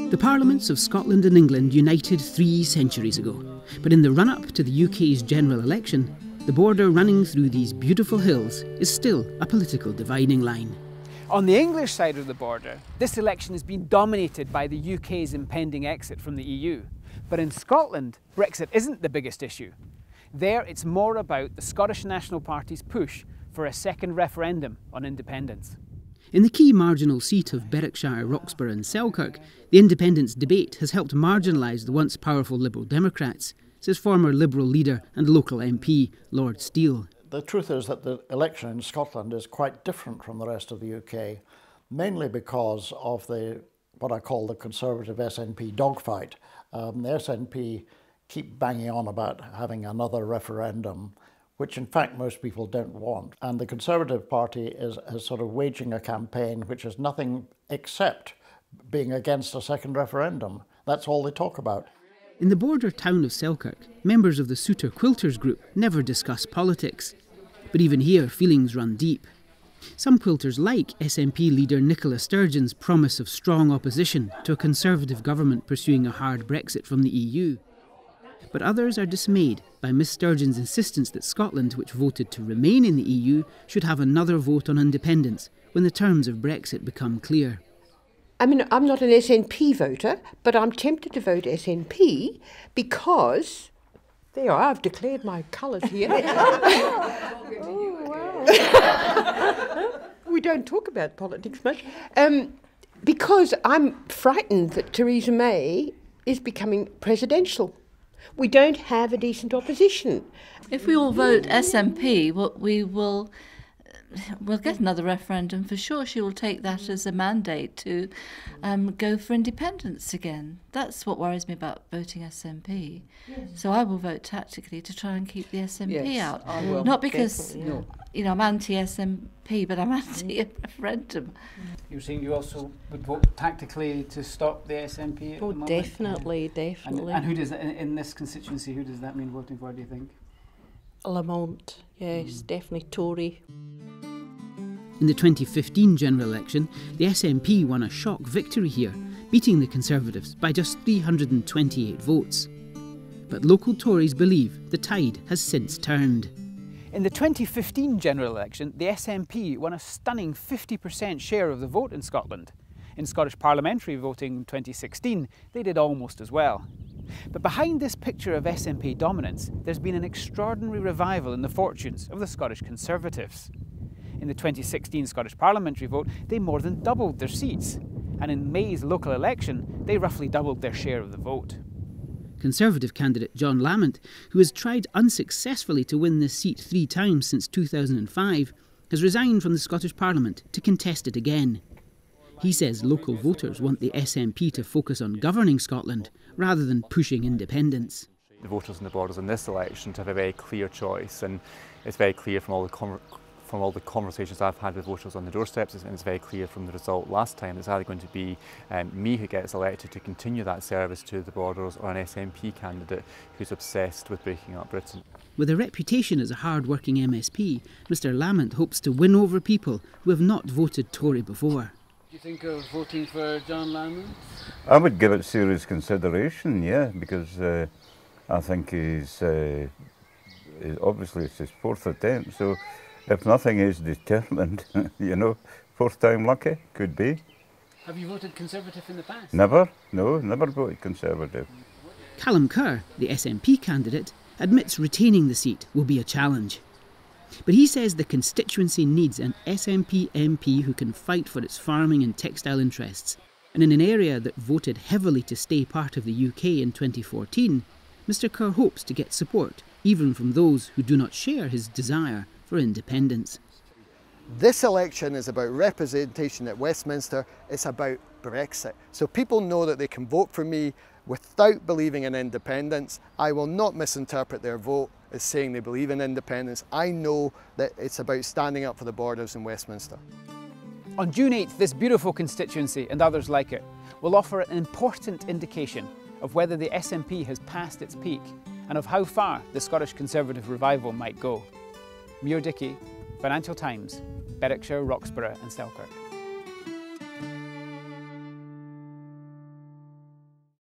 The Parliaments of Scotland and England united 3 centuries ago, but in the run-up to the UK's general election, the border running through these beautiful hills is still a political dividing line. On the English side of the border, this election has been dominated by the UK's impending exit from the EU. But in Scotland, Brexit isn't the biggest issue. There, it's more about the Scottish National Party's push for a second referendum on independence. In the key marginal seat of Berwickshire, Roxburgh and Selkirk, the independence debate has helped marginalise the once powerful Liberal Democrats, says former Liberal leader and local MP Lord Steele. The truth is that the election in Scotland is quite different from the rest of the UK, mainly because of what I call the Conservative SNP dogfight. The SNP keep banging on about having another referendum, which in fact most people don't want. And the Conservative Party is sort of waging a campaign which is nothing except being against a second referendum. That's all they talk about. In the border town of Selkirk, members of the Suitor Quilters group never discuss politics. But even here, feelings run deep. Some quilters like SNP leader Nicola Sturgeon's promise of strong opposition to a Conservative government pursuing a hard Brexit from the EU. But others are dismayed by Miss Sturgeon's insistence that Scotland, which voted to remain in the EU, should have another vote on independence when the terms of Brexit become clear. I mean, I'm not an SNP voter, but I'm tempted to vote SNP because, there you are, I've declared my colours here. Oh, wow. We don't talk about politics much. Because I'm frightened that Theresa May is becoming presidential. We don't have a decent opposition. If we all vote SNP, we'll get another referendum for sure. She will take that as a mandate to go for independence again. That's what worries me about voting SNP. Yes. So I will vote tactically to try and keep the SNP out. I will. Not because I'm anti-SNP, but I'm anti-referendum. You're saying you also would vote tactically to stop the SNP at the moment? Definitely. And who does that, in this constituency, who does that mean voting for, do you think? Lamont, yes, definitely Tory. In the 2015 general election, the SNP won a shock victory here, beating the Conservatives by just 328 votes. But local Tories believe the tide has since turned. In the 2015 general election, the SNP won a stunning 50% share of the vote in Scotland. In Scottish parliamentary voting in 2016, they did almost as well. But behind this picture of SNP dominance, there's been an extraordinary revival in the fortunes of the Scottish Conservatives. In the 2016 Scottish parliamentary vote, they more than doubled their seats. And in May's local election, they roughly doubled their share of the vote. Conservative candidate John Lamont, who has tried unsuccessfully to win this seat 3 times since 2005, has resigned from the Scottish Parliament to contest it again. He says local voters want the SNP to focus on governing Scotland rather than pushing independence. The voters in the borders in this election to have a very clear choice, and it's very clear from all the conversations I've had with voters on the doorsteps, and it's very clear from the result last time, it's either going to be me who gets elected to continue that service to the borders, or an SNP candidate who's obsessed with breaking up Britain. With a reputation as a hard-working MSP, Mr Lamont hopes to win over people who have not voted Tory before. Do you think of voting for John Lamont? I would give it serious consideration, yeah, because I think he's obviously it's his 4th attempt, so if nothing is determined, 4th time lucky, could be. Have you voted Conservative in the past? Never, no, never voted Conservative. Callum Kerr, the SNP candidate, admits retaining the seat will be a challenge. But he says the constituency needs an SNP MP who can fight for its farming and textile interests. And in an area that voted heavily to stay part of the UK in 2014, Mr Kerr hopes to get support, even from those who do not share his desire for independence. This election is about representation at Westminster. It's about Brexit. So people know that they can vote for me without believing in independence. I will not misinterpret their vote as saying they believe in independence. I know that it's about standing up for the borders in Westminster. On June 8th, this beautiful constituency and others like it will offer an important indication of whether the SNP has passed its peak and of how far the Scottish Conservative revival might go. Mure Dickie, Financial Times, Berwickshire, Roxburgh and Selkirk.